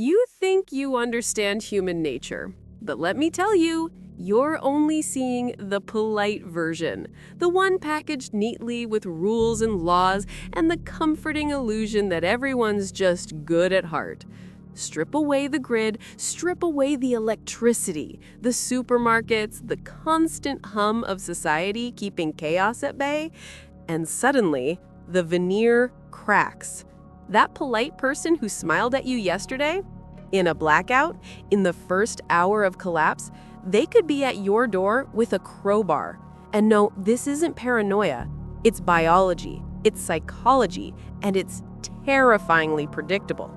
You think you understand human nature, but let me tell you, you're only seeing the polite version, the one packaged neatly with rules and laws and the comforting illusion that everyone's just good at heart. Strip away the grid, strip away the electricity, the supermarkets, the constant hum of society keeping chaos at bay, and suddenly, the veneer cracks. That polite person who smiled at you yesterday, in a blackout, in the first hour of collapse, they could be at your door with a crowbar. And no, this isn't paranoia. It's biology, it's psychology, and it's terrifyingly predictable.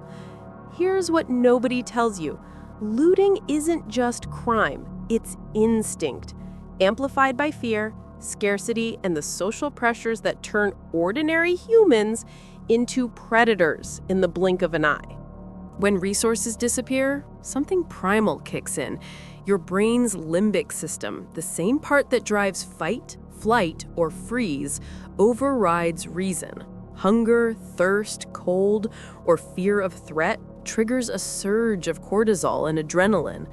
Here's what nobody tells you. Looting isn't just crime, it's instinct, amplified by fear, scarcity, and the social pressures that turn ordinary humans into predators in the blink of an eye. When resources disappear, something primal kicks in. Your brain's limbic system, the same part that drives fight, flight, or freeze, overrides reason. Hunger, thirst, cold, or fear of threat triggers a surge of cortisol and adrenaline.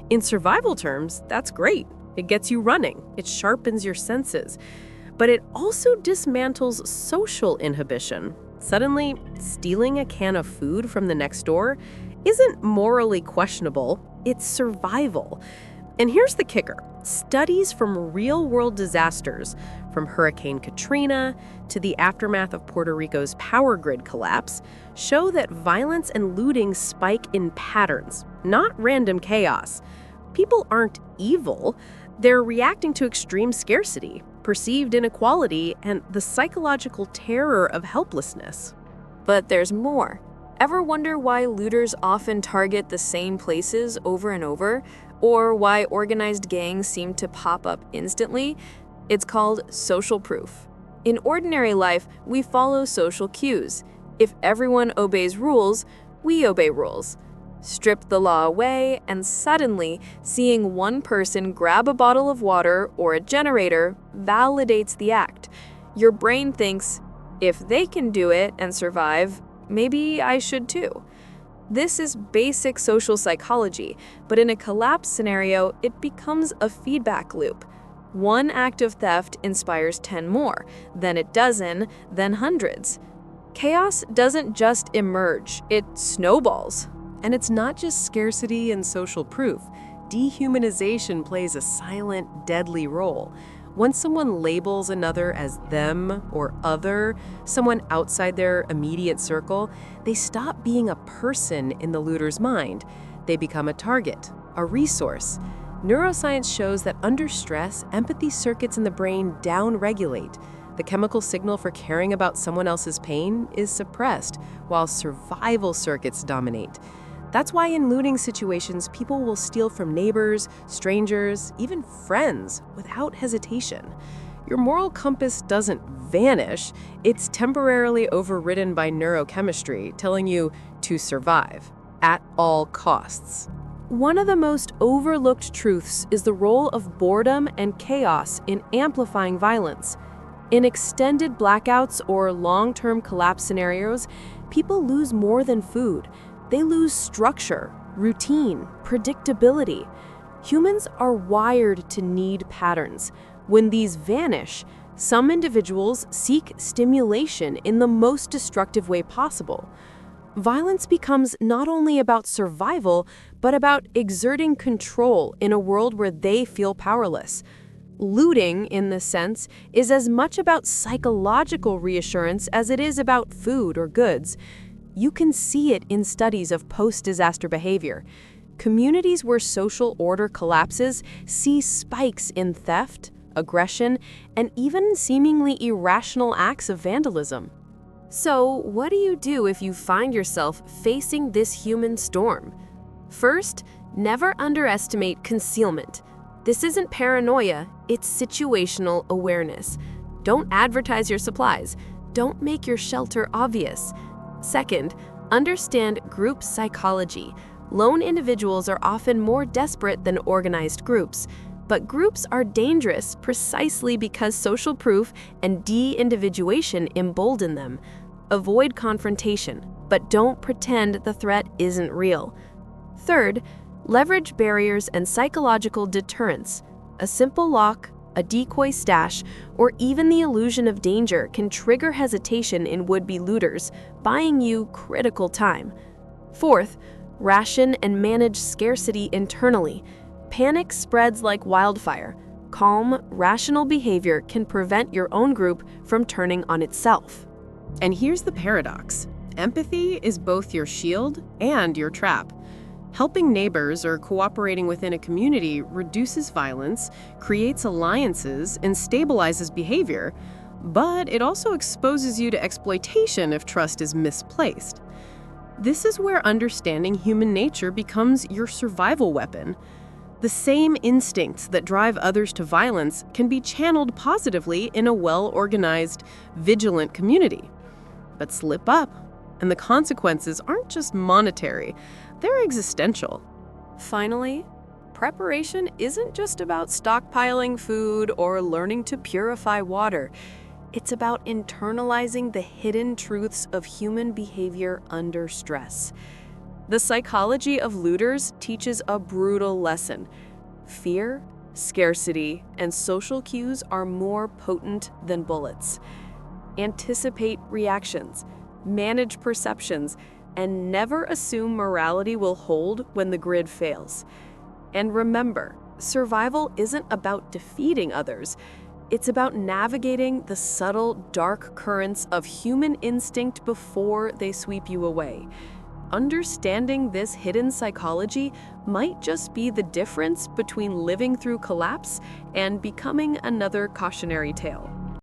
In survival terms, that's great. It gets you running. It sharpens your senses. But it also dismantles social inhibition. Suddenly, stealing a can of food from the next door isn't morally questionable, it's survival. And here's the kicker. Studies from real-world disasters, from Hurricane Katrina to the aftermath of Puerto Rico's power grid collapse, show that violence and looting spike in patterns, not random chaos. People aren't evil. They're reacting to extreme scarcity, perceived inequality, and the psychological terror of helplessness. But there's more. Ever wonder why looters often target the same places over and over, or why organized gangs seem to pop up instantly? It's called social proof. In ordinary life, we follow social cues. If everyone obeys rules, we obey rules. Strip the law away, and suddenly, seeing one person grab a bottle of water or a generator validates the act. Your brain thinks, if they can do it and survive, maybe I should too. This is basic social psychology, but in a collapse scenario, it becomes a feedback loop. One act of theft inspires 10 more, then a dozen, then hundreds. Chaos doesn't just emerge, it snowballs. And it's not just scarcity and social proof. Dehumanization plays a silent, deadly role. Once someone labels another as them or other, someone outside their immediate circle, they stop being a person in the looter's mind. They become a target, a resource. Neuroscience shows that under stress, empathy circuits in the brain downregulate. The chemical signal for caring about someone else's pain is suppressed, while survival circuits dominate. That's why in looting situations, people will steal from neighbors, strangers, even friends, without hesitation. Your moral compass doesn't vanish, it's temporarily overridden by neurochemistry, telling you to survive at all costs. One of the most overlooked truths is the role of boredom and chaos in amplifying violence. In extended blackouts or long-term collapse scenarios, people lose more than food. They lose structure, routine, predictability. Humans are wired to need patterns. When these vanish, some individuals seek stimulation in the most destructive way possible. Violence becomes not only about survival, but about exerting control in a world where they feel powerless. Looting, in this sense, is as much about psychological reassurance as it is about food or goods. You can see it in studies of post-disaster behavior. Communities where social order collapses see spikes in theft, aggression, and even seemingly irrational acts of vandalism. So, what do you do if you find yourself facing this human storm? First, never underestimate concealment. This isn't paranoia, it's situational awareness. Don't advertise your supplies. Don't make your shelter obvious. Second, understand group psychology. Lone individuals are often more desperate than organized groups, but groups are dangerous precisely because social proof and de-individuation embolden them. Avoid confrontation. but don't pretend the threat isn't real. Third, leverage barriers and psychological deterrence. A simple lock, a decoy stash, or even the illusion of danger can trigger hesitation in would-be looters, buying you critical time. Fourth, ration and manage scarcity internally. Panic spreads like wildfire. Calm, rational behavior can prevent your own group from turning on itself. And here's the paradox. Empathy is both your shield and your trap. Helping neighbors or cooperating within a community reduces violence, creates alliances, and stabilizes behavior, but it also exposes you to exploitation if trust is misplaced. This is where understanding human nature becomes your survival weapon. The same instincts that drive others to violence can be channeled positively in a well-organized, vigilant community. But slip up, and the consequences aren't just monetary, they're existential. Finally, preparation isn't just about stockpiling food or learning to purify water. It's about internalizing the hidden truths of human behavior under stress. The psychology of looters teaches a brutal lesson. Fear, scarcity, and social cues are more potent than bullets. Anticipate reactions, manage perceptions, and never assume morality will hold when the grid fails. And remember, survival isn't about defeating others. It's about navigating the subtle, dark currents of human instinct before they sweep you away. Understanding this hidden psychology might just be the difference between living through collapse and becoming another cautionary tale.